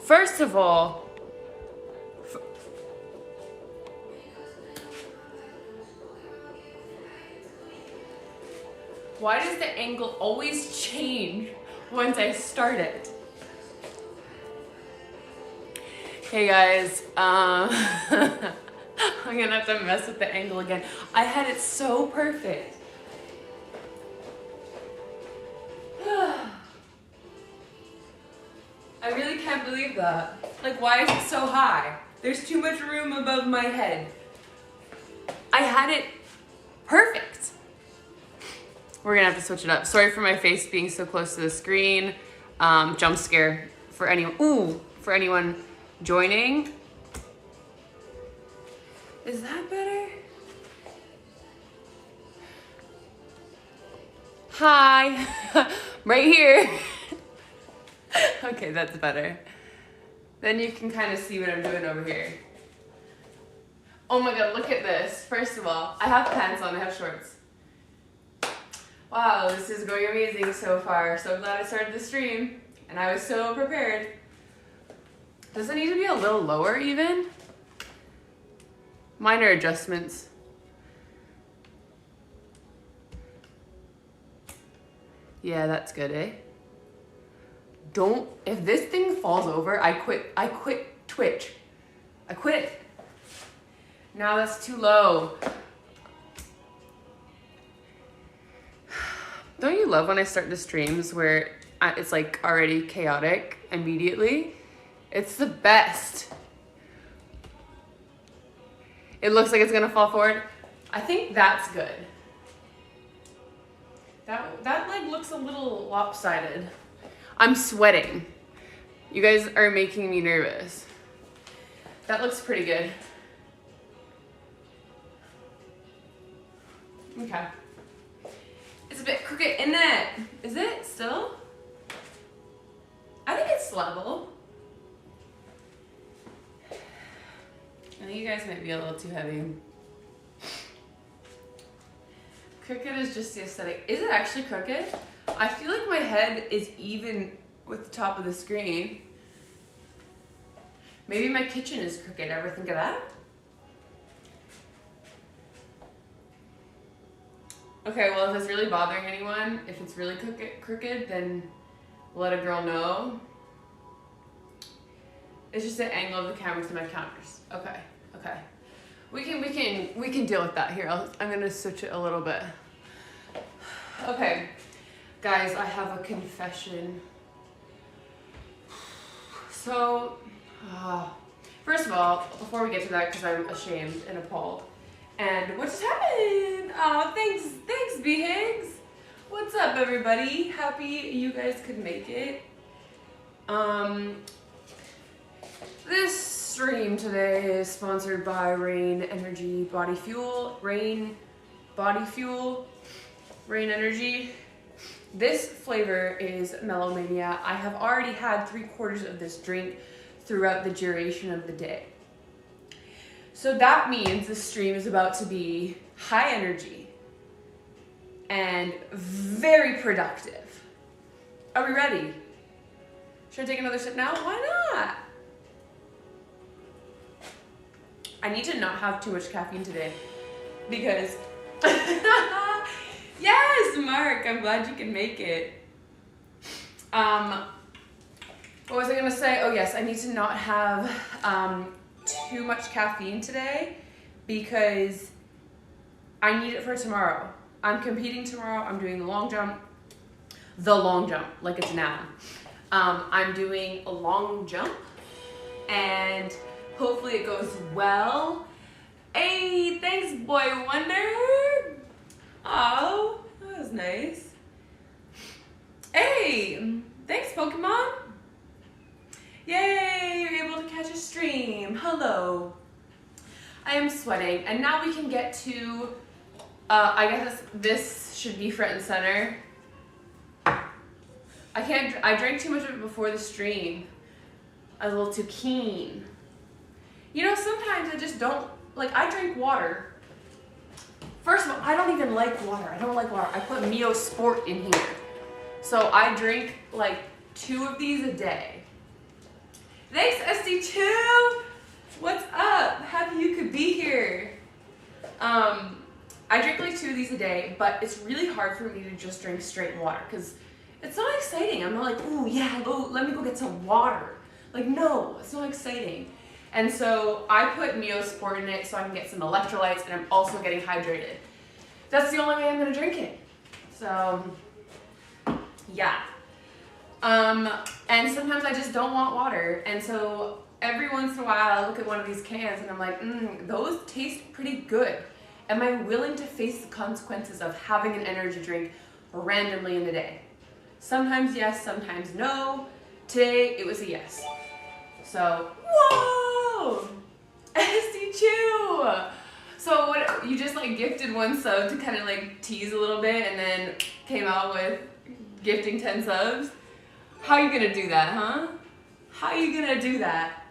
First of all, why does the angle always change once I start it? Hey guys, I'm gonna have to mess with the angle again. I had it so perfect. I really can't believe that. Like, why is it so high? There's too much room above my head. I had it perfect. We're gonna have to switch it up. Sorry for my face being so close to the screen. Jump scare for anyone. For anyone joining. Is that better? Hi, right here. Okay, that's better. Then you can kind of see what I'm doing over here. Oh my God, look at this. First of all, I have pants on, I have shorts. Wow, this is going amazing so far. So glad I started the stream and I was so prepared. Does it need to be a little lower even? Minor adjustments. Yeah, that's good, eh? If this thing falls over, I quit Twitch. I quit it. Now that's too low. Don't you love when I start the streams where it's like already chaotic immediately? It's the best. It looks like it's gonna fall forward. I think that's good. That like looks a little lopsided. I'm sweating. You guys are making me nervous. That looks pretty good. Okay. It's a bit crooked, isn't it? Is it still? I think it's level. I think you guys might be a little too heavy. Crooked is just the aesthetic. Is it actually crooked? I feel like my head is even with the top of the screen. Maybe my kitchen is crooked. Ever think of that? Okay, well, if it's really bothering anyone, if it's really crooked, then let a girl know. It's just the angle of the camera to my counters. Okay, okay. We can deal with that here. I'm gonna switch it a little bit. Okay, guys, I have a confession. So, first of all, before we get to that, because I'm ashamed and appalled. And what just happened? Oh, thanks, B Higgs. What's up, everybody? Happy you guys could make it. This stream today is sponsored by Rain Energy Body Fuel. Rain Energy. This flavor is Mellow Mania. I have already had 3/4 of this drink throughout the duration of the day. So that means the stream is about to be high energy and very productive. Are we ready? Should I take another sip now? Why not? I need to not have too much caffeine today because yes, Mark, I'm glad you can make it. What was I gonna say? Oh yes, I need to not have too much caffeine today because I need it for tomorrow. I'm competing tomorrow. I'm doing the long jump, like it's now. I'm doing a long jump and hopefully it goes well. Hey, thanks, Boy Wonder. Oh, that was nice. Hey, thanks, Pokemon. Yay, you're able to catch a stream. Hello. I am sweating. And now we can get to, I guess this should be front and center. I drank too much of it before the stream. I was a little too keen. You know, sometimes I just don't, like I drink water. First of all, I don't even like water. I don't like water. I put Mio Sport in here. So I drink like 2 of these a day. these a day, but it's really hard for me to just drink straight water because it's not exciting. I'm not like, ooh, yeah, let me go get some water. Like, no, it's not exciting. And so I put Neosport in it so I can get some electrolytes, and I'm also getting hydrated. That's the only way I'm gonna drink it. So, yeah. And sometimes I just don't want water. And so every once in a while I look at one of these cans and I'm like, those taste pretty good. Am I willing to face the consequences of having an energy drink randomly in the day? Sometimes yes, sometimes no. Today it was a yes. So, whoa! SD2! So what, you just like gifted 1 sub to kind of like tease a little bit and then came out with gifting 10 subs? How are you gonna do that, huh? How are you gonna do that?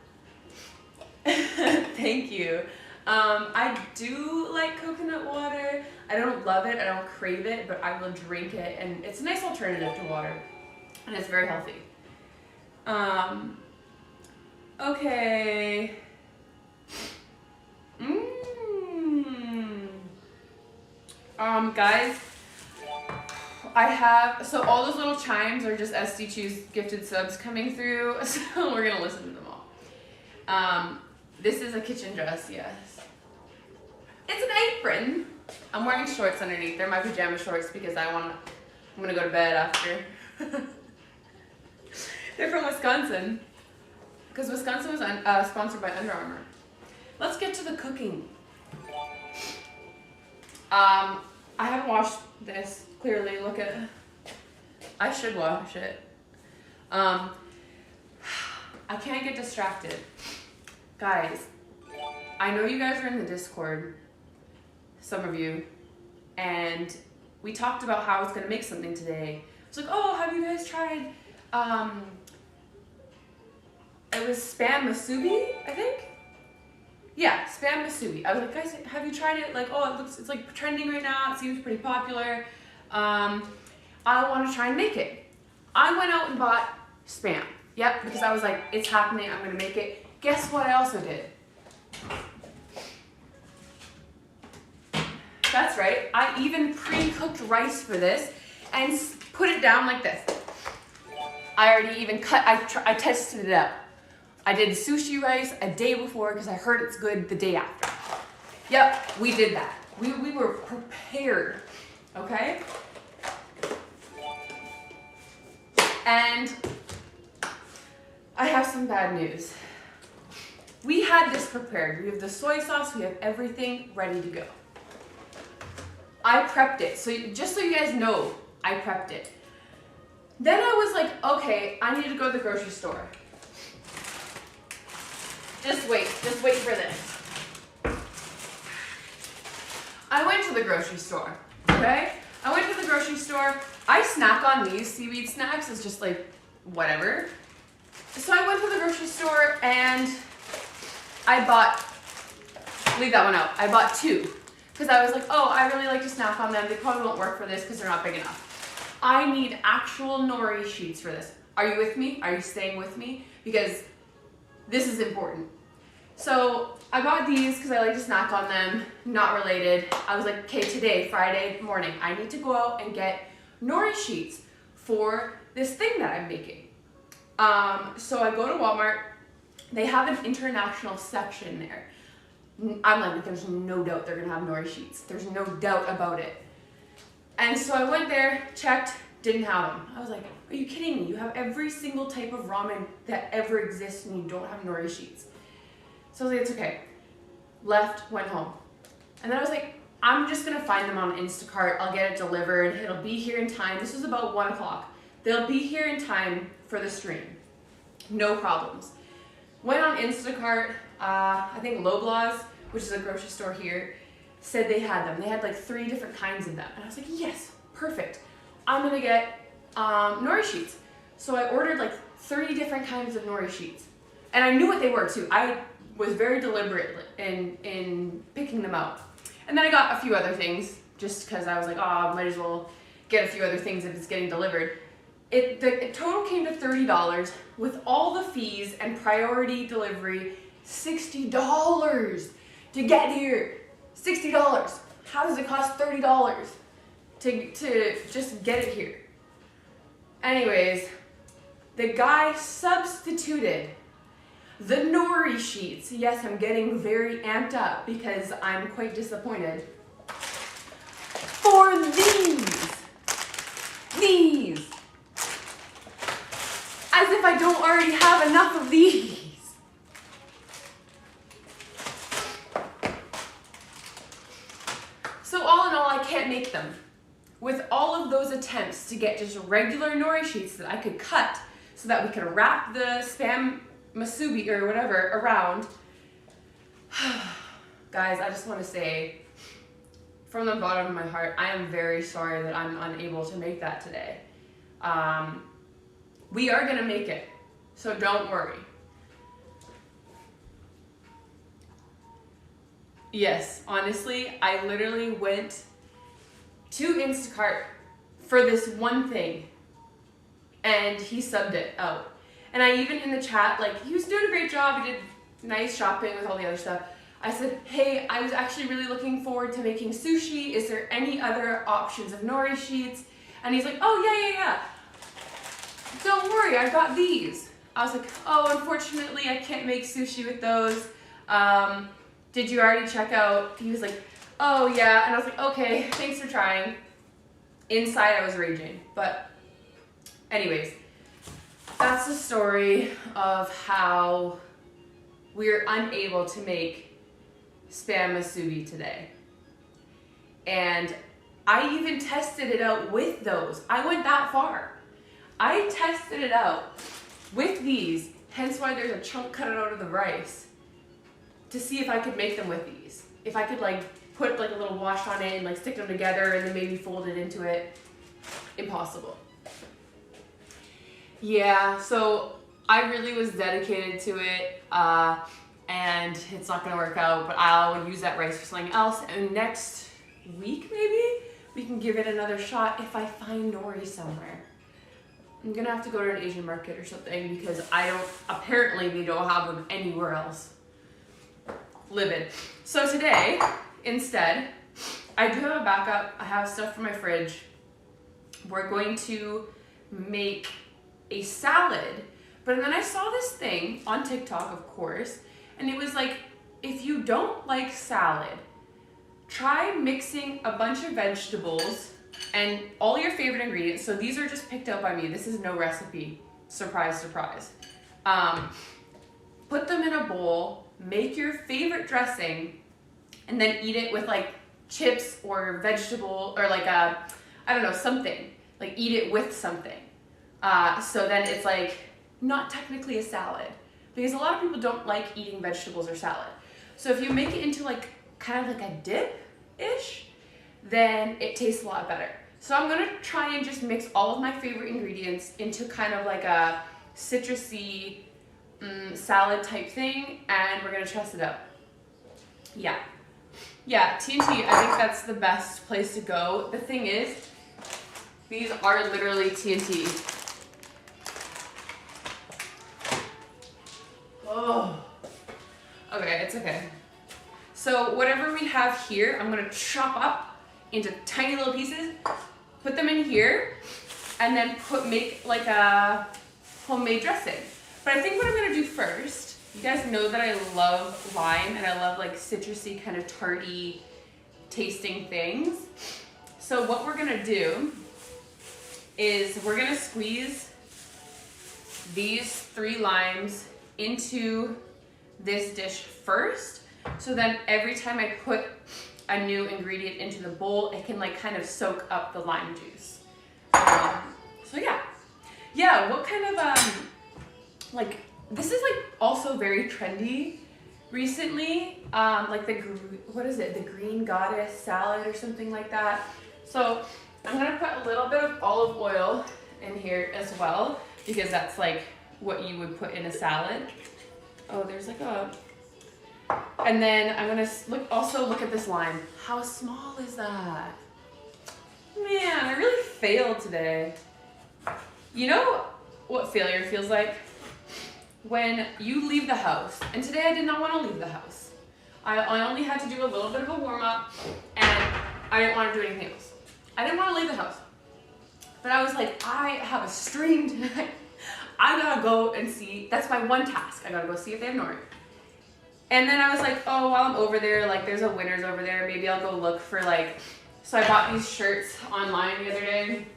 Thank you. I do like coconut water. I don't love it, I don't crave it, but I will drink it, and it's a nice alternative to water, and it's very healthy. Okay. Guys, I have, so all those little chimes are just SD2's gifted subs coming through, so we're gonna listen to them all. This is a kitchen dress, yes. It's an apron. I'm wearing shorts underneath. They're my pajama shorts because I'm gonna go to bed after. They're from Wisconsin. Because Wisconsin was sponsored by Under Armour. Let's get to the cooking. I haven't washed this, clearly. Look at it. I should wash it. I can't get distracted. Guys, I know you guys are in the Discord, some of you, and we talked about how I was gonna make something today. It's like, oh, have you guys tried, it was spam musubi, I think? Yeah, spam musubi. I was like, guys, have you tried it? Like, oh, it's like trending right now. It seems pretty popular. I want to try and make it. I went out and bought spam. Yep, because I was like, it's happening. I'm going to make it. Guess what I also did? That's right. I even pre-cooked rice for this and put it down like this. I already even cut, I tested it out. I did sushi rice a day before because I heard it's good the day after. Yep, we did that. We were prepared, okay? And I have some bad news. We had this prepared. We have the soy sauce, we have everything ready to go. I prepped it, so just so you guys know, I prepped it. Then I was like, okay, I need to go to the grocery store. Just wait for this. I went to the grocery store, okay? I went to the grocery store. I snack on these seaweed snacks. It's just like, whatever. So I went to the grocery store and I bought, leave that one out. I bought 2 because I was like, oh, I really like to snack on them. They probably won't work for this because they're not big enough. I need actual nori sheets for this. Are you with me? Are you staying with me? Because this is important. So I bought these because I like to snack on them, not related. I was like, okay, today, Friday morning, I need to go out and get nori sheets for this thing that I'm making. So I go to Walmart. They have an international section there. I'm like, there's no doubt they're gonna have nori sheets. There's no doubt about it. And so I went there, checked, didn't have them. I was like, are you kidding me? You have every single type of ramen that ever exists and you don't have nori sheets. So I was like, it's okay. Left, went home. And then I was like, I'm just gonna find them on Instacart. I'll get it delivered. It'll be here in time. This was about 1 o'clock. They'll be here in time for the stream. No problems. Went on Instacart. I think Loblaws, which is a grocery store here, said they had them. They had like 3 different kinds of them. And I was like, yes, perfect. I'm gonna get nori sheets. So I ordered like 30 different kinds of nori sheets. And I knew what they were too. I was very deliberate in picking them out. And then I got a few other things just because I was like, oh, I might as well get a few other things if it's getting delivered. The total came to $30 with all the fees and priority delivery, $60 to get here. $60. How does it cost $30 to just get it here? Anyways, the guy substituted the nori sheets. Yes, I'm getting very amped up because I'm quite disappointed. For these. As if I don't already have enough of these. So all in all, I can't make them. With all of those attempts to get just regular nori sheets that I could cut so that we could wrap the Spam masubi or whatever around. Guys, I just want to say from the bottom of my heart, I am very sorry that I'm unable to make that today. We are going to make it, so don't worry. Yes, honestly, I literally went to Instacart for this one thing, and he subbed it out. And I even in the chat, like, he was doing a great job, he did nice shopping with all the other stuff. I said, hey, I was actually really looking forward to making sushi. Is there any other options of nori sheets? And he's like, oh, yeah. Don't worry, I got these. I was like, oh, unfortunately, I can't make sushi with those. Did you already check out? He was like, oh, yeah. And I was like, okay, thanks for trying. Inside, I was raging. But anyways, that's the story of how we're unable to make Spam masubi today. And I even tested it out with those. I went that far. I tested it out with these, hence why there's a chunk cut out of the rice, to see if I could make them with these. If I could like put like a little wash on it and like stick them together and then maybe fold it into it. Impossible. Yeah, so I really was dedicated to it, and it's not gonna work out, but I'll use that rice for something else. And next week, maybe, we can give it another shot if I find nori somewhere. I'm gonna have to go to an Asian market or something because apparently they don't have them anywhere else. Livid. So today, instead, I do have a backup. I have stuff from my fridge. We're going to make a salad, but then I saw this thing on TikTok, of course, and it was like, if you don't like salad, try mixing a bunch of vegetables and all your favorite ingredients. So these are just picked out by me. This is no recipe. Surprise, surprise. Put them in a bowl, make your favorite dressing, and then eat it with like chips or vegetable or like I don't know, something. Like eat it with something. So then it's like not technically a salad because a lot of people don't like eating vegetables or salad. So if you make it into like kind of like a dip-ish, then it tastes a lot better. So I'm gonna try and just mix all of my favorite ingredients into kind of like a citrusy salad type thing, and we're gonna test it out. Yeah, TNT, I think that's the best place to go. The thing is, these are literally TNT. Oh, okay, it's okay. So whatever we have here, I'm gonna chop up into tiny little pieces, put them in here, and then make like a homemade dressing. But I think what I'm gonna do first, you guys know that I love lime and I love like citrusy kind of tarty tasting things. So what we're gonna do is we're gonna squeeze these 3 limes into this dish first. So then every time I put a new ingredient into the bowl, it can like kind of soak up the lime juice. So yeah, what kind of like, this is like also very trendy recently, like what is it, the green goddess salad or something like that. So I'm gonna put a little bit of olive oil in here as well because that's like what you would put in a salad. Oh, there's like a, and then I'm gonna also look at this lime. How small is that? Man, I really failed today. You know what failure feels like? When you leave the house, and today I did not want to leave the house. I only had to do a little bit of a warm up, and I didn't want to do anything else. I didn't want to leave the house. But I was like, I have a stream tonight. I gotta go and see. That's my one task. I gotta go see if they have nori. And then I was like, oh, while I'm over there, like there's a Winners over there. Maybe I'll go look for like, so I bought these shirts online the other day.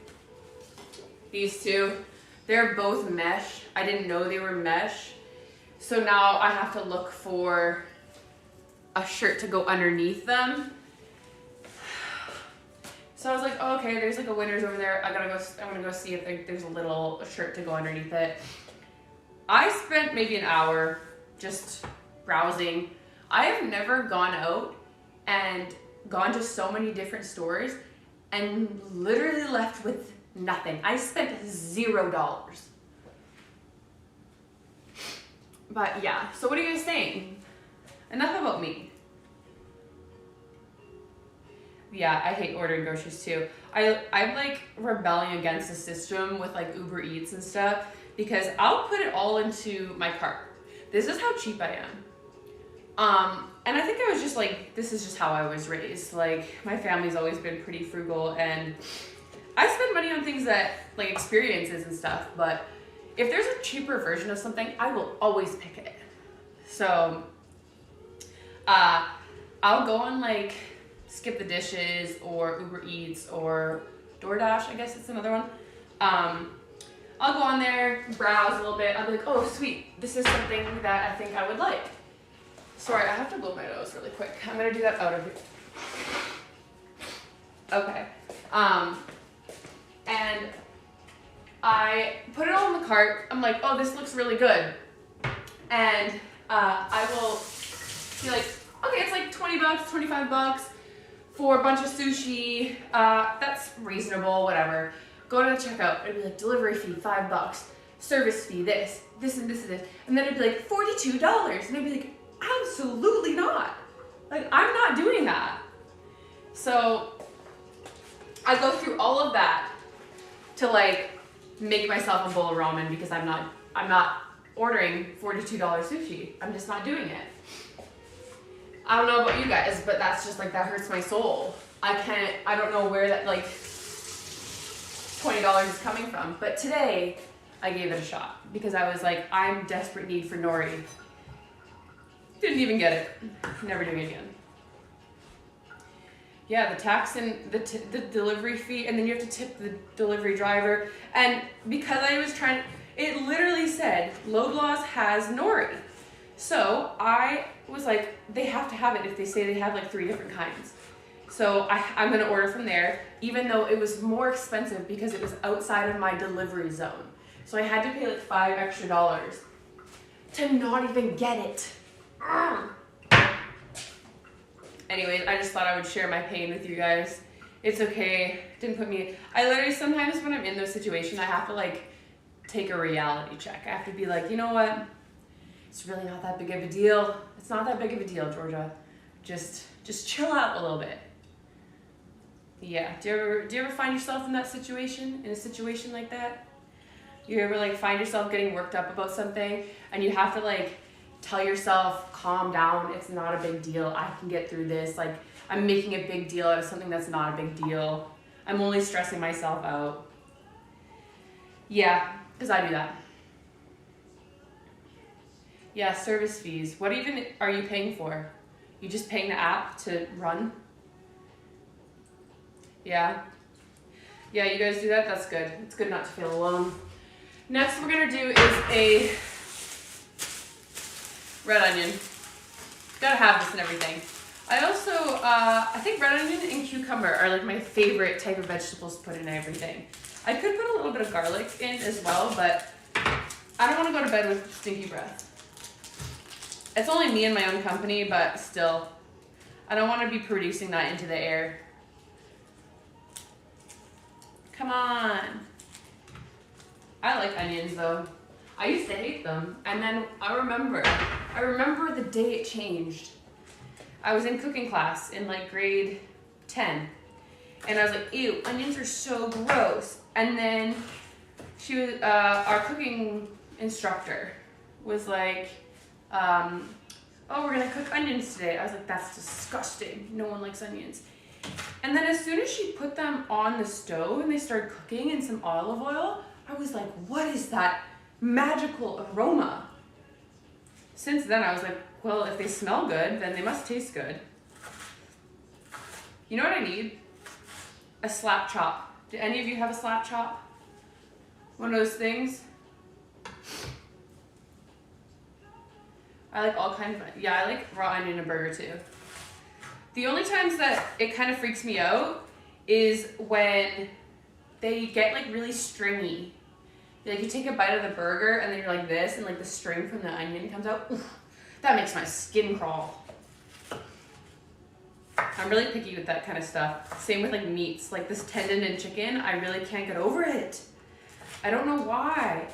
These two. They're both mesh. I didn't know they were mesh. So now I have to look for a shirt to go underneath them. So I was like, oh, okay, there's like a Winners over there. I'm gonna go see if there's a little shirt to go underneath it. I spent maybe an hour just browsing. I have never gone out and gone to so many different stores and literally left with nothing. I spent $0. But yeah, so what are you guys saying? Enough about me. Yeah, I hate ordering groceries too. I'm like rebelling against the system with like Uber Eats and stuff because I'll put it all into my cart. This is how cheap I am. And I think I was just like, this is just how I was raised. Like my family's always been pretty frugal and I spend money on things that like experiences and stuff, but if there's a cheaper version of something, I will always pick it. So, I'll go on like Skip the Dishes or Uber Eats or DoorDash, I guess it's another one. I'll go on there, browse a little bit. I'll be like, oh sweet, this is something that I think I would like. Sorry, I have to blow my nose really quick. I'm gonna do that out of here. Okay. And I put it all in the cart. I'm like, oh, this looks really good. And I will be like, okay, it's like 20 bucks, 25 bucks for a bunch of sushi. That's reasonable, whatever. Go to the checkout. It'd be like delivery fee, $5. Service fee, this, and this, and this. And then it'd be like $42. And I'd be like, absolutely not. Like, I'm not doing that. So I go through all of that to like make myself a bowl of ramen because I'm not ordering $42 sushi. I'm just not doing it. I don't know about you guys, but that's just like, that hurts my soul. I don't know where that like $20 is coming from. But today I gave it a shot because I was like, I'm desperate need for nori. Didn't even get it. Never doing it again. Yeah, the tax and the delivery fee, and then you have to tip the delivery driver. And because I was trying, it literally said, Loblaws has nori. So I was like, they have to have it if they say they have like 3 different kinds. So I'm gonna order from there, even though it was more expensive because it was outside of my delivery zone. So I had to pay like $5 extra to not even get it. Anyways, I just thought I would share my pain with you guys. It's okay. Didn't put me. I literally sometimes when I'm in those situations, I have to like take a reality check. I have to be like, you know what? It's really not that big of a deal. It's not that big of a deal, Georgia. Just chill out a little bit. Yeah. Do you ever find yourself in that situation? In a situation like that? You ever like find yourself getting worked up about something and you have to like tell yourself, calm down, it's not a big deal, I can get through this. Like, I'm making a big deal out of something that's not a big deal. I'm only stressing myself out. Yeah, because I do that. Yeah, service fees. What even are you paying for? You just paying the app to run? Yeah. Yeah, you guys do that? That's good. It's good not to feel alone. Next we're gonna do is a red onion. Gotta have this and everything. I also, I think red onion and cucumber are like my favorite type of vegetables to put in everything. I could put a little bit of garlic in as well, but I don't want to go to bed with stinky breath. It's only me and my own company, but still, I don't want to be producing that into the air. Come on. I like onions though. I used to hate them, and then I remember the day it changed. I was in cooking class in like grade 10, and I was like, ew, onions are so gross. And then she was, our cooking instructor was like, oh, we're gonna cook onions today. I was like, that's disgusting. No one likes onions. And then as soon as she put them on the stove and they started cooking in some olive oil, I was like, what is that magical aroma? Since then, I was like, well, if they smell good, then they must taste good. You know what I need? A slap chop. Do any of you have a slap chop? One of those things? I like all kinds of, yeah, I like raw onion and burger too. The only times that it kind of freaks me out is when they get like really stringy. Like you take a bite of the burger and then you're like this and like the string from the onion comes out. Oof, that makes my skin crawl. I'm really picky with that kind of stuff. Same with like meats, like this tendon in chicken, I really can't get over it. I don't know why.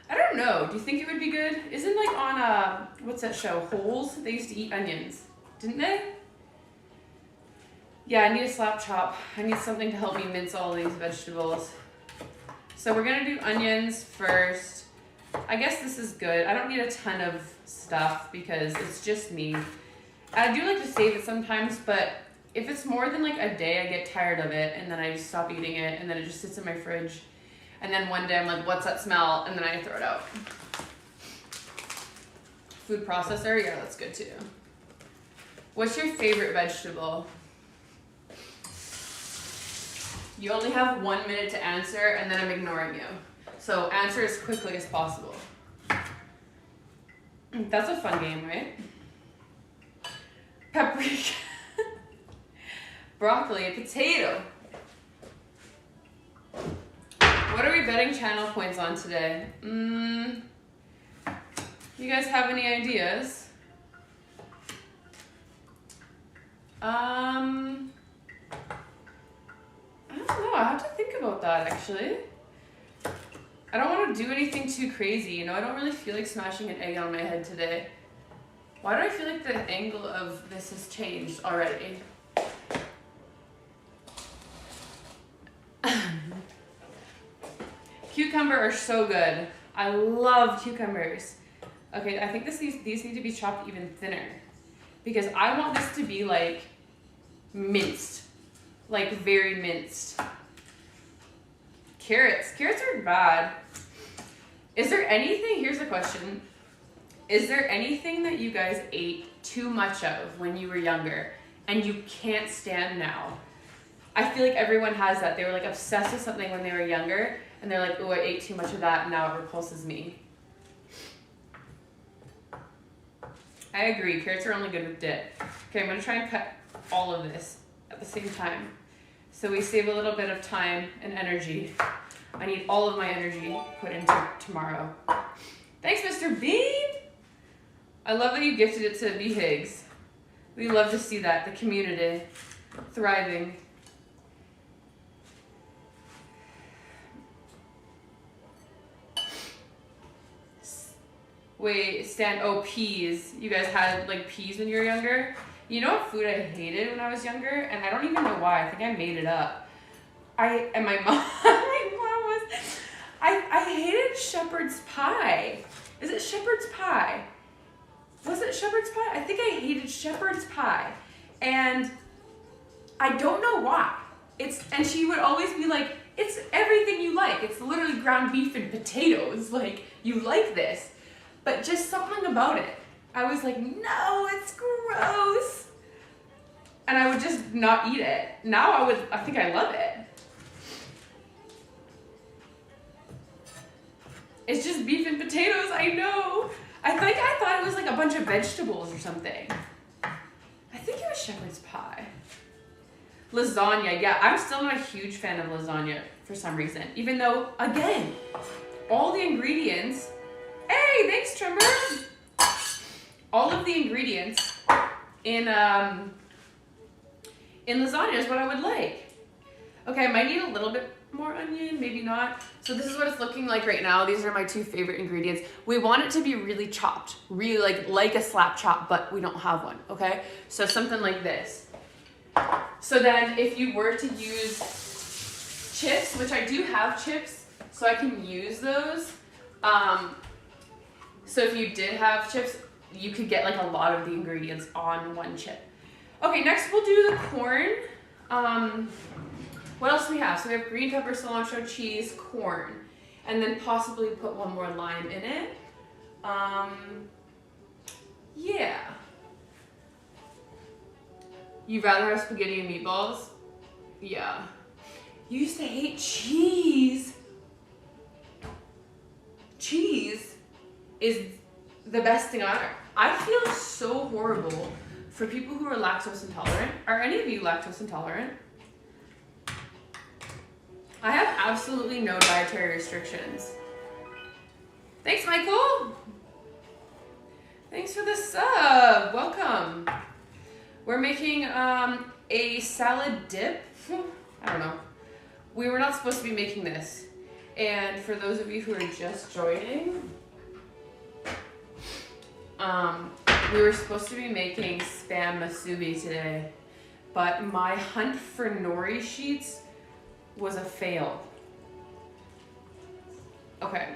I don't know. Do you think it would be good? Isn't like on what's that show? Holes? They used to eat onions, didn't they? Yeah, I need a slap chop. I need something to help me mince all these vegetables. So we're gonna do onions first. I guess this is good. I don't need a ton of stuff because it's just me. I do like to save it sometimes, but if it's more than like a day, I get tired of it and then I just stop eating it and then it just sits in my fridge. And then one day I'm like, what's that smell? And then I throw it out. Food processor, yeah, that's good too. What's your favorite vegetable? You only have 1 minute to answer and then I'm ignoring you. So answer as quickly as possible. That's a fun game, right? Paprika. Broccoli, potato. What are we betting channel points on today? You guys have any ideas? I don't know, I have to think about that actually. I don't want to do anything too crazy, you know, I don't really feel like smashing an egg on my head today. Why do I feel like the angle of this has changed already? Cucumber are so good. I love cucumbers. Okay, I think these need to be chopped even thinner because I want this to be like minced, like very minced. Carrots are bad. Is there anything, here's the question. Is there anything that you guys ate too much of when you were younger and you can't stand now? I feel like everyone has that. They were like obsessed with something when they were younger and they're like, oh, I ate too much of that and now it repulses me. I agree, carrots are only good with dip. Okay, I'm gonna try and cut all of this at the same time. So we save a little bit of time and energy. I need all of my energy put into tomorrow. Thanks, Mr. Bean! I love that you gifted it to B. Higgs. We love to see that, the community thriving. Wait, oh, peas. You guys had like peas when you were younger? You know what food I hated when I was younger? And I don't even know why. I think I made it up. My mom I hated shepherd's pie. Is it shepherd's pie? Was it shepherd's pie? I think I hated shepherd's pie. And I don't know why. And she would always be like, it's everything you like. It's literally ground beef and potatoes. Like, you like this. But just something about it. I was like, no, it's gross. And I would just not eat it. Now I think I love it. It's just beef and potatoes, I know. I thought it was like a bunch of vegetables or something. I think it was shepherd's pie. Lasagna, yeah, I'm still not a huge fan of lasagna for some reason. Even though, again, all the ingredients, hey, thanks, Tremor. All of the ingredients in lasagna is what I would like. Okay, I might need a little bit more onion, maybe not. So this is what it's looking like right now. These are my two favorite ingredients. We want it to be really chopped, really like a slap chop, but we don't have one, okay? So something like this. So then if you were to use chips, which I do have chips, so I can use those. So if you did have chips, you could get like a lot of the ingredients on one chip. Okay, next we'll do the corn. What else do we have? So we have green pepper, cilantro, cheese, corn, and then possibly put one more lime in it. Yeah. You'd rather have spaghetti and meatballs? Yeah. You used to hate cheese. Cheese is the best thing on earth. I feel so horrible for people who are lactose intolerant. Are any of you lactose intolerant? I have absolutely no dietary restrictions. Thanks, Michael. Thanks for the sub. Welcome. We're making a salad dip. I don't know. We were not supposed to be making this. And for those of you who are just joining, we were supposed to be making spam musubi today, but my hunt for nori sheets was a fail. Okay.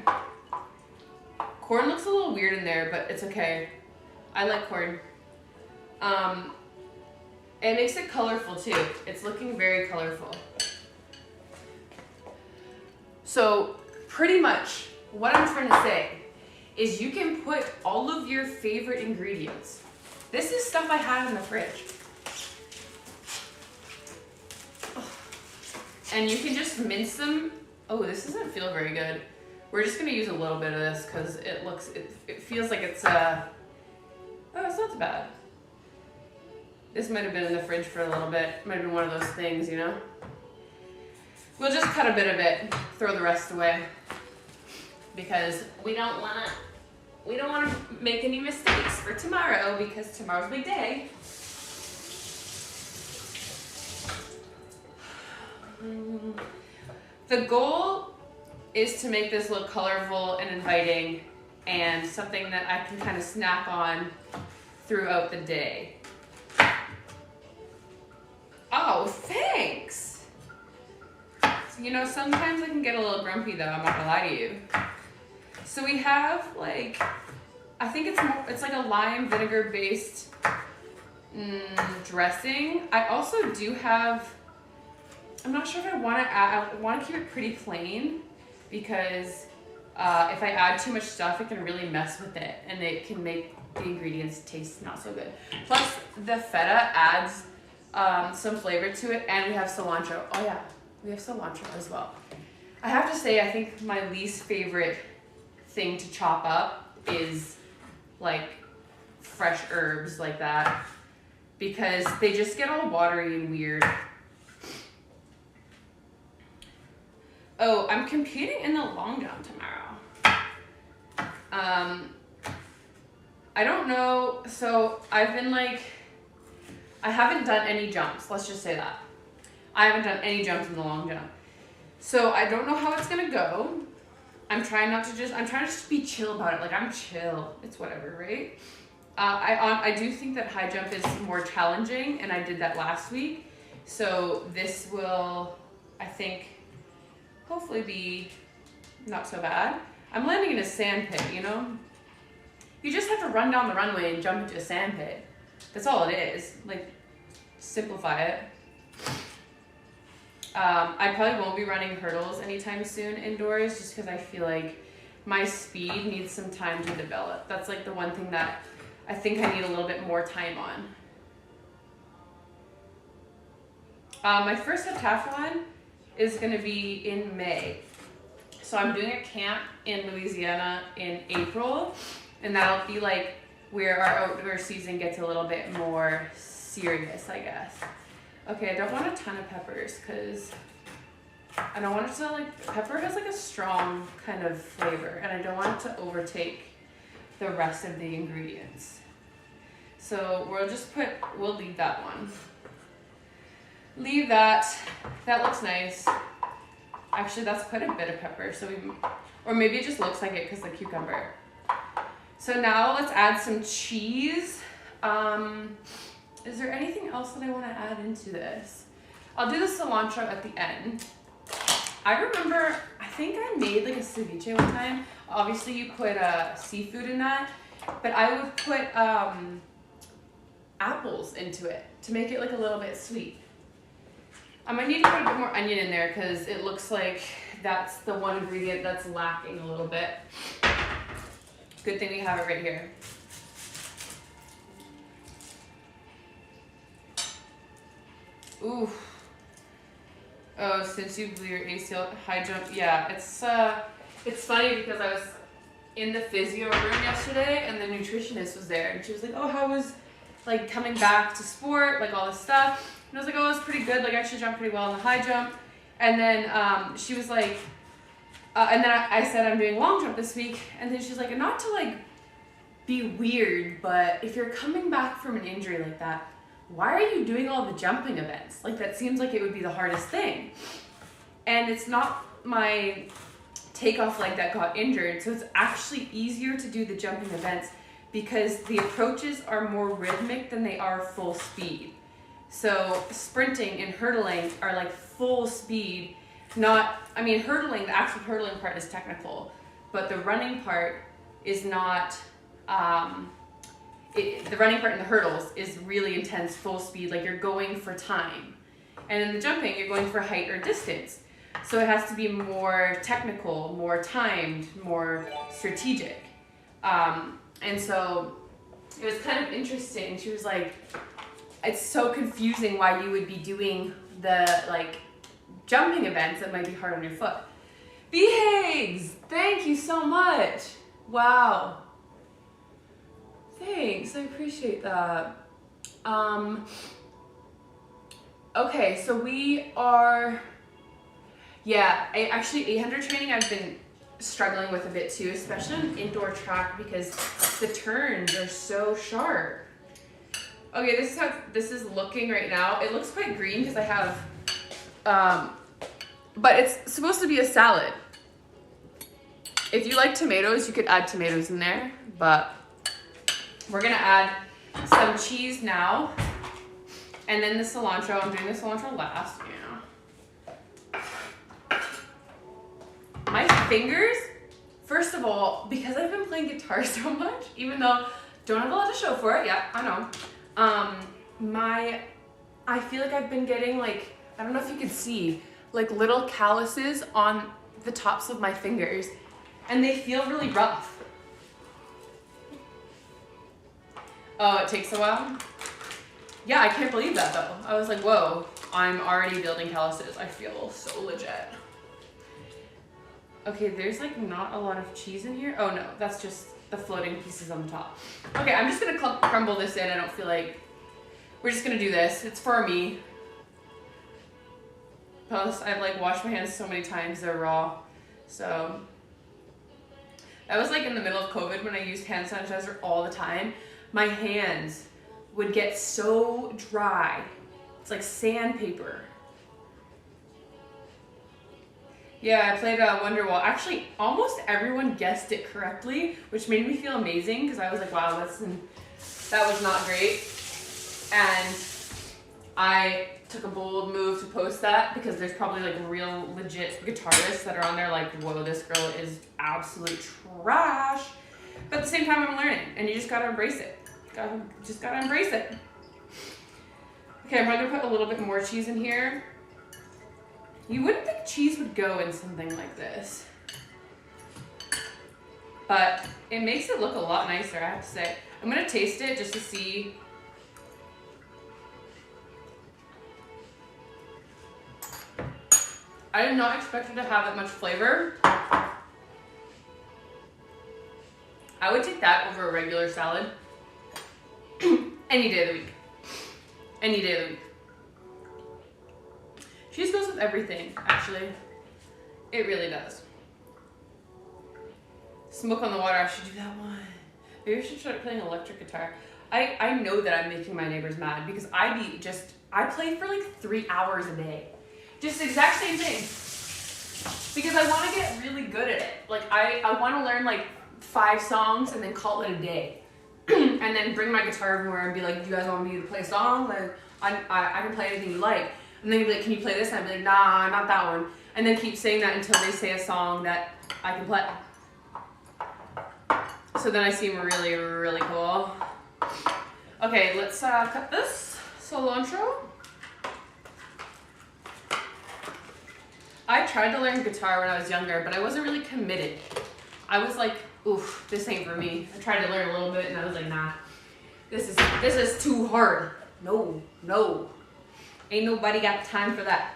Corn looks a little weird in there, but it's okay. I like corn. It makes it colorful too. It's looking very colorful. So pretty much what I'm trying to say is you can put all of your favorite ingredients. This is stuff I had in the fridge. And you can just mince them. Oh, this doesn't feel very good. We're just gonna use a little bit of this because it feels like it's oh, it's not too bad. This might have been in the fridge for a little bit. Might have been one of those things, you know? We'll just cut a bit of it, throw the rest away. Because we don't wanna make any mistakes for tomorrow because tomorrow's a big day. The goal is to make this look colorful and inviting and something that I can kind of snack on throughout the day. Oh, thanks. So, you know, sometimes I can get a little grumpy though, I'm not gonna lie to you. So we have like, I think it's like a lime vinegar based dressing. I also do have, I'm not sure if I want to add, I want to keep it pretty plain because if I add too much stuff, it can really mess with it and it can make the ingredients taste not so good. Plus the feta adds some flavor to it, and we have cilantro. Oh yeah, we have cilantro as well. I have to say, I think my least favorite thing to chop up is like fresh herbs like that because they just get all watery and weird. Oh, I'm competing in the long jump tomorrow. I don't know, so I've been like, I haven't done any jumps, let's just say that. I haven't done any jumps in the long jump. So I don't know how it's gonna go. I'm trying to just be chill about it. Like, I'm chill, it's whatever, right? I do think that high jump is more challenging, and I did that last week. So this will, I think, hopefully be not so bad. I'm landing in a sand pit, you know? You just have to run down the runway and jump into a sand pit. That's all it is. Like, simplify it. I probably won't be running hurdles anytime soon indoors just because I feel like my speed needs some time to develop. That's like the one thing that I think I need a little bit more time on. My first heptathlon is going to be in May. So I'm doing a camp in Louisiana in April, and that'll be like where our outdoor season gets a little bit more serious, I guess. Okay, I don't want a ton of peppers because I don't want it to like, pepper has like a strong kind of flavor and I don't want it to overtake the rest of the ingredients. So we'll leave that one. Leave that. That looks nice. Actually, that's quite a bit of pepper. Or maybe it just looks like it because the cucumber. So now let's add some cheese. Is there anything else that I want to add into this? I'll do the cilantro at the end. I remember, I think I made like a ceviche one time. Obviously you put seafood in that. but I would put apples into it to make it like a little bit sweet. I might need to put a bit more onion in there because it looks like that's the one ingredient that's lacking a little bit. Good thing we have it right here. Ooh. Oh, since you blew your ACL high jump, yeah, it's funny because I was in the physio room yesterday and the nutritionist was there and she was like, oh, how was like coming back to sport, like all this stuff. And I was like, oh, it was pretty good. Like I actually jumped pretty well in the high jump. And then she was like, and then I said I'm doing long jump this week. And then she's like, not to like be weird, but if you're coming back from an injury like that, why are you doing all the jumping events? Like that seems like it would be the hardest thing. And it's not my takeoff leg that got injured. So it's actually easier to do the jumping events because the approaches are more rhythmic than they are full speed. So sprinting and hurdling are like full speed, hurdling, the actual hurdling part is technical, but the running part is not, the running part in the hurdles is really intense, full speed, like you're going for time. And in the jumping, you're going for height or distance. So it has to be more technical, more timed, more strategic. And so it was kind of interesting. She was like, it's so confusing why you would be doing the like jumping events that might be hard on your foot. Behags, thank you so much. Wow. Thanks, I appreciate that. Okay, so we are, actually 800 training I've been struggling with a bit too, especially on indoor track because the turns are so sharp. Okay, this is how this is looking right now. It looks quite green because I have, but it's supposed to be a salad. If you like tomatoes, you could add tomatoes in there, but we're gonna add some cheese now, and then the cilantro. I'm doing the cilantro last, My fingers, first of all, because I've been playing guitar so much, even though don't have a lot to show for it, yeah, I know. I feel like I've been getting like, I don't know if you can see, like little calluses on the tops of my fingers, and they feel really rough. Oh, it takes a while? Yeah, I can't believe that though. I was like, whoa, I'm already building calluses. I feel so legit. Okay, there's like not a lot of cheese in here. Oh no, that's just the floating pieces on the top. Okay, I'm just gonna crumble this in. I don't feel like, we're just gonna do this. It's for me. Plus, I've like washed my hands so many times, they're raw. So, that was like in the middle of COVID when I used hand sanitizer all the time. My hands would get so dry. It's like sandpaper. Yeah, I played Wonderwall. Actually, almost everyone guessed it correctly, which made me feel amazing because I was like, wow, that was not great. And I took a bold move to post that because there's probably like real legit guitarists that are on there like, whoa, this girl is absolute trash. But at the same time, I'm learning, and you just gotta embrace it. Just gotta embrace it. Okay, I'm gonna put a little bit more cheese in here. You wouldn't think cheese would go in something like this, but it makes it look a lot nicer, I have to say. I'm gonna taste it just to see. I did not expect it to have that much flavor. I would take that over a regular salad any day of the week. Any day of the week. Cheese goes with everything, actually. It really does. Smoke on the Water, I should do that one. Maybe I should start playing electric guitar. I know that I'm making my neighbors mad because I play for like 3 hours a day. Just the exact same thing. Because I want to get really good at it. Like I want to learn like 5 songs and then call it a day. And then bring my guitar everywhere and be like, do you guys want me to play a song? Like I can play anything you like. And then you'd be like, can you play this? And I'd be like, nah, not that one. And then keep saying that until they say a song that I can play. So then I seem really, really cool. Okay, let's cut this cilantro. I tried to learn guitar when I was younger, but I wasn't really committed. I was like, oof, this ain't for me. I tried to learn a little bit and I was like, nah, this is too hard. No, no. Ain't nobody got time for that.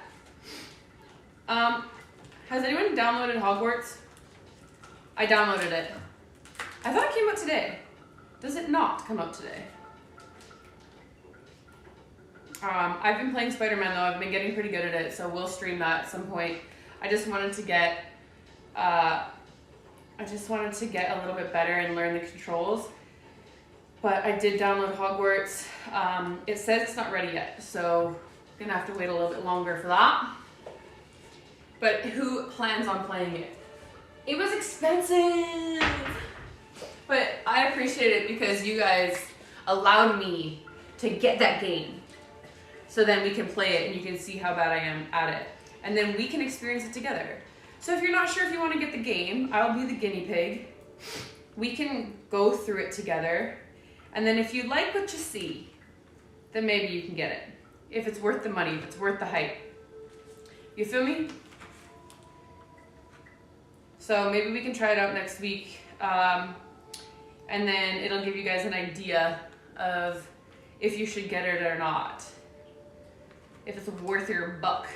Has anyone downloaded Hogwarts? I downloaded it. I thought it came out today. Does it not come out today? I've been playing Spider-Man though. I've been getting pretty good at it, so we'll stream that at some point. I just wanted to get a little bit better and learn the controls. But I did download Hogwarts. It says it's not ready yet, so I'm gonna have to wait a little bit longer for that. But who plans on playing it? It was expensive, but I appreciate it because you guys allowed me to get that game. So then we can play it and you can see how bad I am at it. And then we can experience it together. So if you're not sure if you want to get the game, I'll be the guinea pig. We can go through it together. And then if you like what you see, then maybe you can get it. If it's worth the money, if it's worth the hype. You feel me? So maybe we can try it out next week. And then it'll give you guys an idea of if you should get it or not. If it's worth your buck.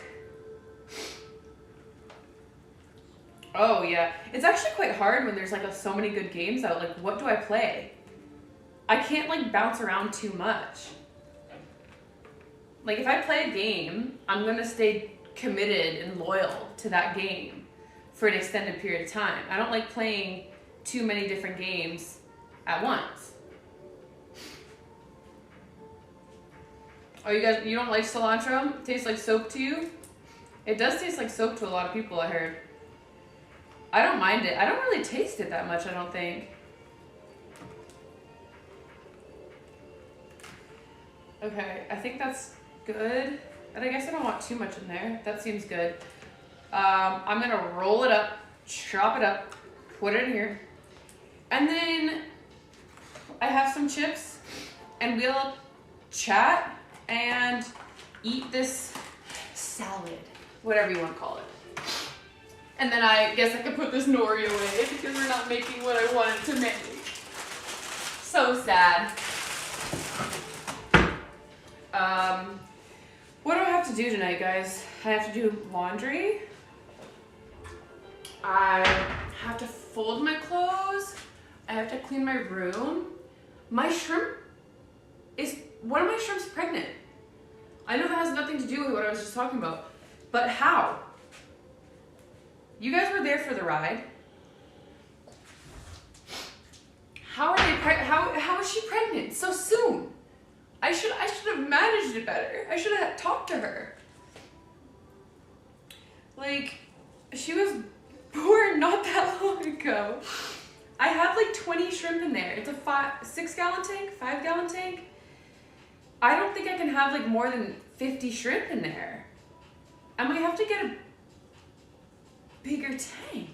Oh yeah, it's actually quite hard when there's like so many good games out. Like, what do I play? I can't like bounce around too much. Like if I play a game, I'm gonna stay committed and loyal to that game for an extended period of time. I don't like playing too many different games at once. Oh, you don't like cilantro? It tastes like soap to you? It does taste like soap to a lot of people, I heard. I don't mind it. I don't really taste it that much, I don't think. Okay, I think that's good. And I guess I don't want too much in there. That seems good. I'm gonna roll it up, chop it up, put it in here. And then I have some chips and we'll chat and eat this salad, whatever you want to call it. And then I guess I could put this nori away because we're not making what I wanted to make. So sad. What do I have to do tonight, guys? I have to do laundry. I have to fold my clothes. I have to clean my room. My shrimp one of my shrimp's pregnant. I know that has nothing to do with what I was just talking about, but how? You guys were there for the ride. How is she pregnant so soon? I should have managed it better. I should have talked to her. Like, she was born not that long ago. I have like 20 shrimp in there. It's a 6-gallon tank, 5-gallon tank. I don't think I can have like more than 50 shrimp in there. I might have to get a bigger tank.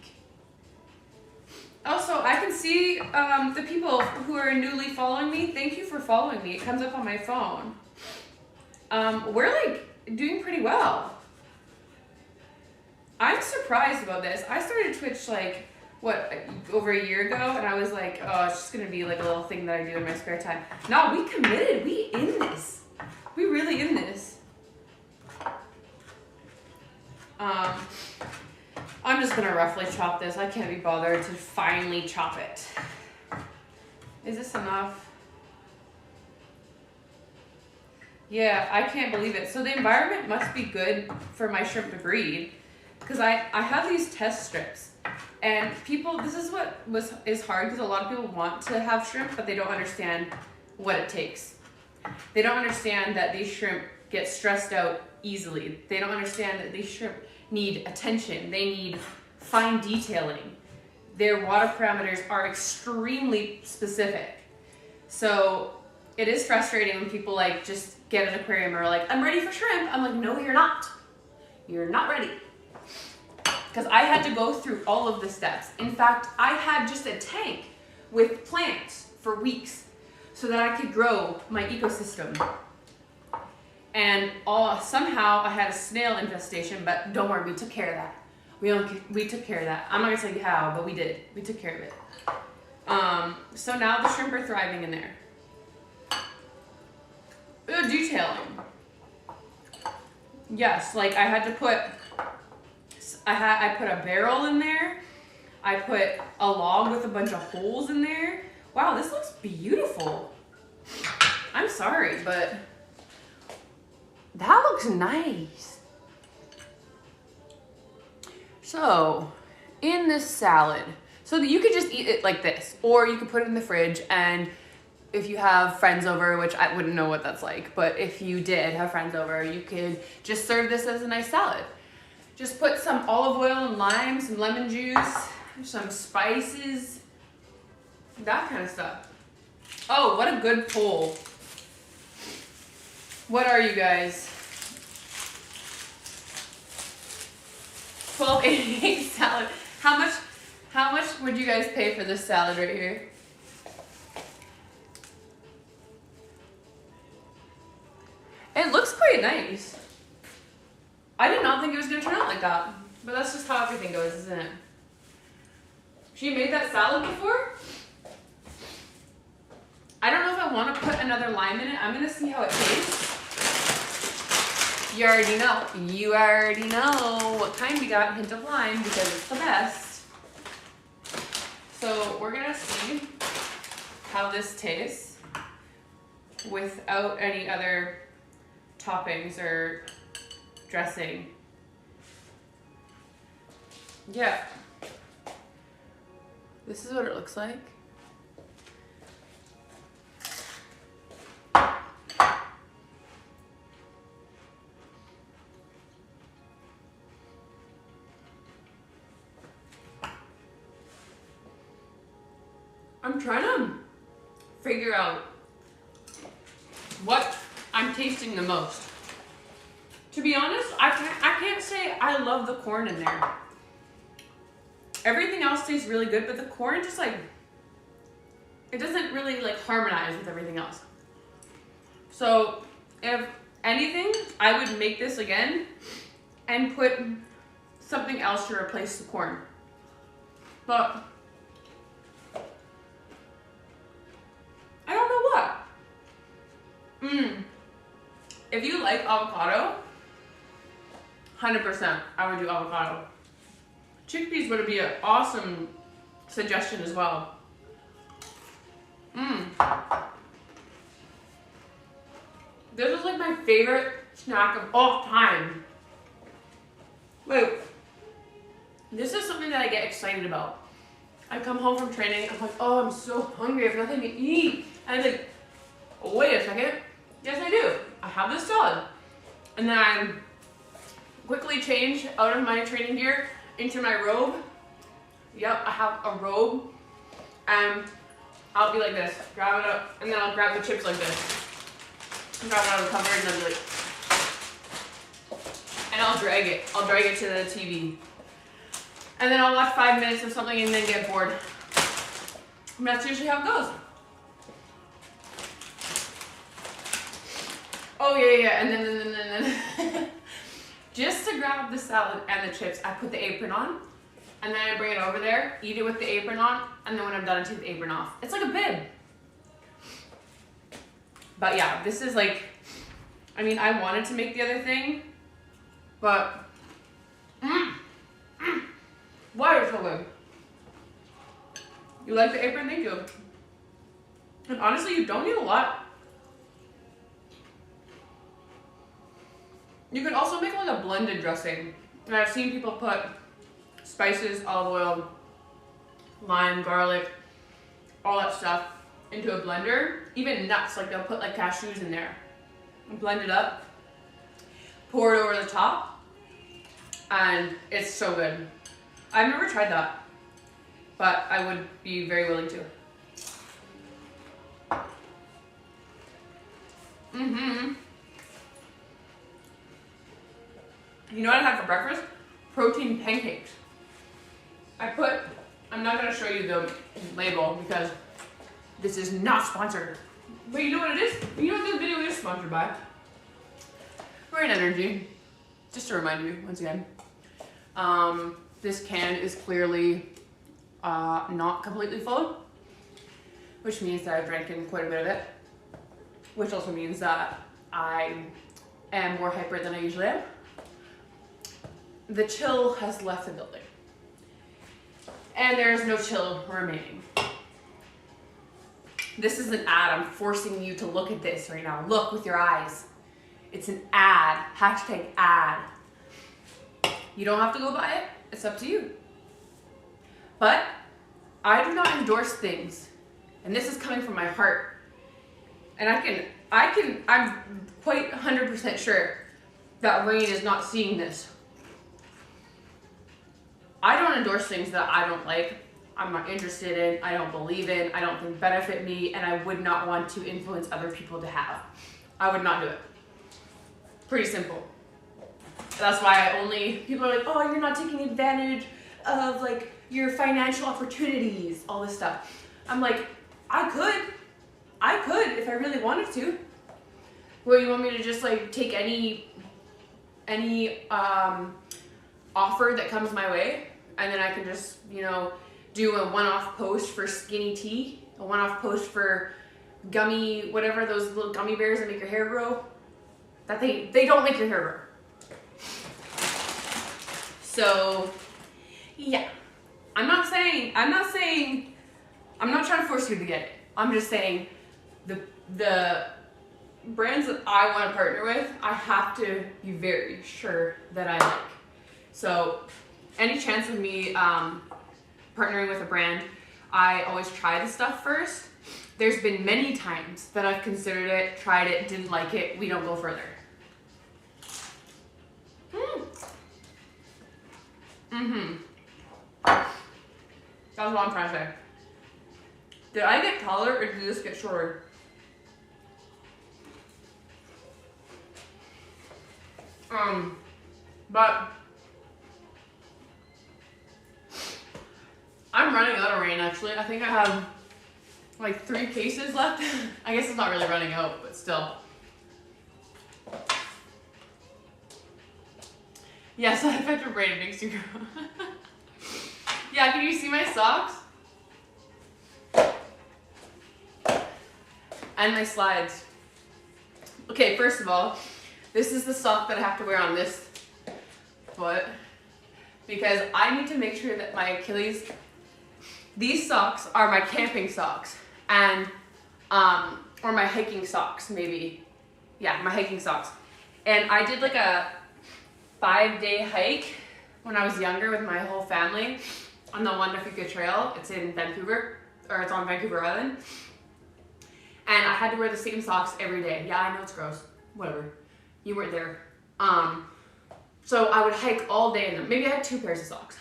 Also, I can see the people who are newly following me. Thank you for following me. It comes up on my phone. We're like doing pretty well. I'm surprised about this. I started Twitch like, over a year ago, and I was like, oh, it's just gonna be like a little thing that I do in my spare time. No, we committed. We in this. We really in this. I'm just gonna roughly chop this. I can't be bothered to finely chop it. Is this enough? Yeah, I can't believe it. So the environment must be good for my shrimp to breed, because I have these test strips. And people, this is what is hard, because a lot of people want to have shrimp, but they don't understand what it takes. They don't understand that these shrimp get stressed out easily. They don't understand that these shrimp need attention. They need fine detailing. Their water parameters are extremely specific. So it is frustrating when people like just get an aquarium and are like, I'm ready for shrimp. I'm like, no, you're not. You're not ready. Because I had to go through all of the steps. In fact, I had just a tank with plants for weeks so that I could grow my ecosystem. And somehow I had a snail infestation, but don't worry, we took care of that. We took care of that. I'm not gonna tell you how, but we did. We took care of it. So now the shrimp are thriving in there. Detailing. Yes, like I put a barrel in there. I put a log with a bunch of holes in there. Wow, this looks beautiful. I'm sorry, but that looks nice. So, in this salad, so that you could just eat it like this, or you could put it in the fridge, and if you have friends over, which I wouldn't know what that's like, but if you did have friends over, you could just serve this as a nice salad. Just put some olive oil and lime, some lemon juice, some spices, that kind of stuff. Oh, what a good poll. What are you guys? 12.88 salad. How much would you guys pay for this salad right here? It looks quite nice. I did not think it was gonna turn out like that, but that's just how everything goes, isn't it? She made that salad before. I don't know if I want to put another lime in it. I'm gonna see how it tastes. You already know. You already know what kind we got. Hint of lime because it's the best. So we're gonna see how this tastes without any other toppings or dressing. Yeah. This is what it looks like. I'm trying to figure out what I'm tasting the most. To be honest, I can't say I love the corn in there. Everything else tastes really good, but the corn just like, it doesn't really like harmonize with everything else. So if anything, I would make this again and put something else to replace the corn. But I don't know what. If you like avocado, 100% I would do avocado. Chickpeas would be an awesome suggestion as well. This is like my favorite snack of all time. Wait, this is something that I get excited about. I come home from training, I'm like, oh, I'm so hungry, I have nothing to eat. And I'm like, oh, wait a second. Yes, I do. I have this salad. And then I quickly change out of my training gear into my robe. Yep, I have a robe. And I'll be like this, grab it up, and then I'll grab the chips like this. Grab it out of the cupboard, and I'll be like, and I'll drag it to the TV. And then I'll watch 5 minutes of something and then get bored. And that's usually how it goes. Oh yeah, and then just to grab the salad and the chips, I put the apron on, and then I bring it over there, eat it with the apron on, and then when I'm done, I take the apron off. It's like a bib. But yeah, this is like, I mean, I wanted to make the other thing, but why are so good? You like the apron? Thank you. And honestly, you don't need a lot. You could also make like a blended dressing. And I've seen people put spices, olive oil, lime, garlic, all that stuff into a blender. Even nuts, like they'll put like cashews in there. And blend it up, pour it over the top, and it's so good. I've never tried that, but I would be very willing to. You know what I had for breakfast? Protein pancakes. I put I'm not gonna show you the label because this is not sponsored. But you know what it is? You know what this video is sponsored by? Rain Energy. Just to remind you, once again. This can is clearly not completely full, which means that I've drank in quite a bit of it, which also means that I am more hyper than I usually am. The chill has left the building, and there is no chill remaining. This is an ad. I'm forcing you to look at this right now. Look with your eyes. It's an ad. Hashtag ad. You don't have to go buy it. It's up to you. But I do not endorse things, and this is coming from my heart. And I'm quite 100% sure that Rain is not seeing this. I don't endorse things that I don't like, I'm not interested in, I don't believe in, I don't think benefit me, and I would not want to influence other people to have. I would not do it. Pretty simple. That's why people are like, oh, you're not taking advantage of like your financial opportunities, all this stuff. I'm like, I could if I really wanted to. Well, you want me to just like take any offer that comes my way, and then I can just, you know, do a one-off post for skinny tea, a one-off post for gummy, whatever, those little gummy bears that make your hair grow. That they don't make your hair grow. So, yeah. I'm not trying to force you to get it. I'm just saying the brands that I want to partner with, I have to be very sure that I like. So any chance of me partnering with a brand, I always try the stuff first. There's been many times that I've considered it, tried it, didn't like it, we don't go further. That's what I'm trying to say. Did I get taller or did this get shorter? But I'm running out of Rain actually. I think I have like 3 cases left. I guess it's not really running out, but still. Yeah, side effect of Rain makes you grow. Yeah, can you see my socks? And my slides. Okay, first of all, this is the sock that I have to wear on this foot because I need to make sure that my Achilles, these socks are my camping socks and, or my hiking socks maybe. Yeah, my hiking socks. And I did like a 5-day hike when I was younger with my whole family on the Wandafika Trail. It's in Vancouver, or it's on Vancouver Island. And I had to wear the same socks every day. Yeah, I know it's gross. Whatever. You weren't there. So I would hike all day in them. Maybe I had 2 pairs of socks.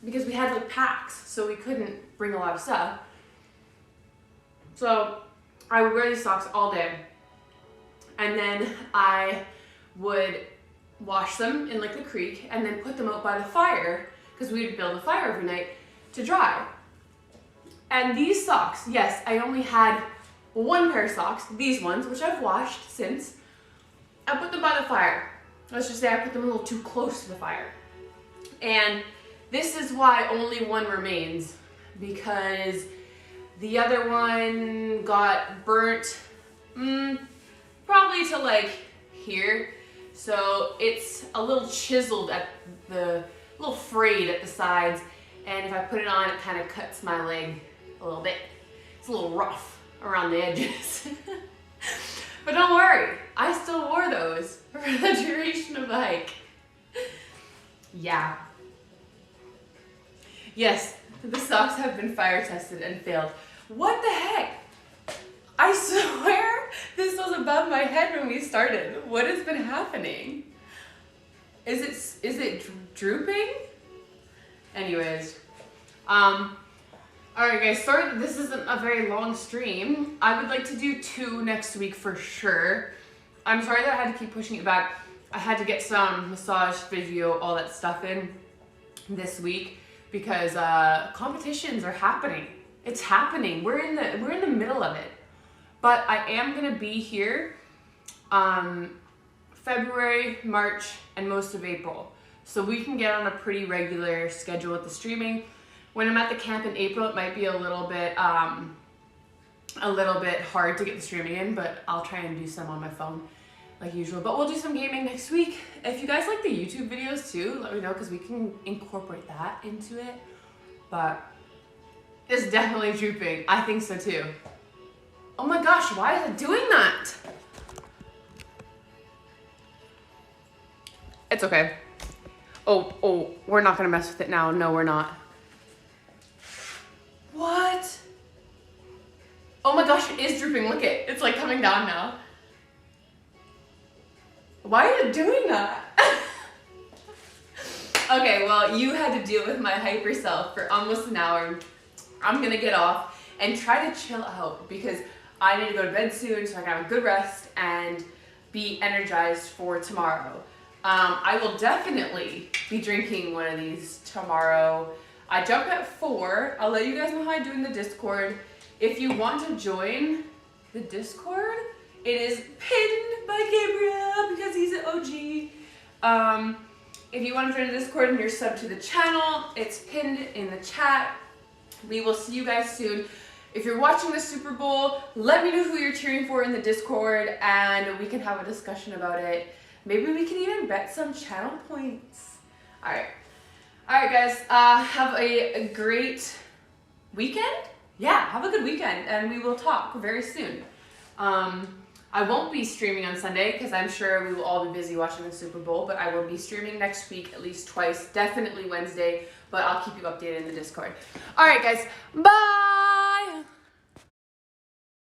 Because we had like packs, so we couldn't bring a lot of stuff. So I would wear these socks all day. And then I would wash them in like the creek and then put them out by the fire because we would build a fire every night to dry. And these socks, yes, I only had 1 pair of socks, these ones, which I've washed since. I put them by the fire. Let's just say I put them a little too close to the fire. And this is why only 1 remains, because the other one got burnt probably to like here. So it's a little chiseled at a little frayed at the sides. And if I put it on, it kind of cuts my leg a little bit. It's a little rough around the edges. But don't worry, I still wore those for the duration of the hike. Yeah. Yes, the socks have been fire tested and failed. What the heck? I swear this was above my head when we started. What has been happening? Is it drooping? Anyways, alright guys, sorry that this isn't a very long stream. I would like to do 2 next week for sure. I'm sorry that I had to keep pushing it back. I had to get some massage, physio, all that stuff in this week because competitions are happening. It's happening. We're in the middle of it. But I am gonna be here February, March, and most of April. So we can get on a pretty regular schedule with the streaming. When I'm at the camp in April, it might be a little bit hard to get the streaming in, but I'll try and do some on my phone like usual. But we'll do some gaming next week. If you guys like the YouTube videos too, let me know because we can incorporate that into it. But it's definitely drooping. I think so too. Oh my gosh, why is it doing that? It's okay. Oh, we're not gonna mess with it now. No, we're not. What? Oh my gosh, it is drooping. Look it's like coming down now. Why are you doing that? Okay, well, you had to deal with my hyper self for almost an hour. I'm gonna get off and try to chill out because I need to go to bed soon so I can have a good rest and be energized for tomorrow. I will definitely be drinking one of these tomorrow. I jump at 4. I'll let you guys know how I do in the Discord. If you want to join the Discord, it is pinned by Gabriel because he's an OG. If you want to join the Discord and you're subbed to the channel, it's pinned in the chat. We will see you guys soon. If you're watching the Super Bowl, let me know who you're cheering for in the Discord and we can have a discussion about it. Maybe we can even bet some channel points. All right, guys, have a great weekend. Yeah, have a good weekend and we will talk very soon. I won't be streaming on Sunday because I'm sure we will all be busy watching the Super Bowl, but I will be streaming next week at least twice, definitely Wednesday, but I'll keep you updated in the Discord. All right, guys, bye.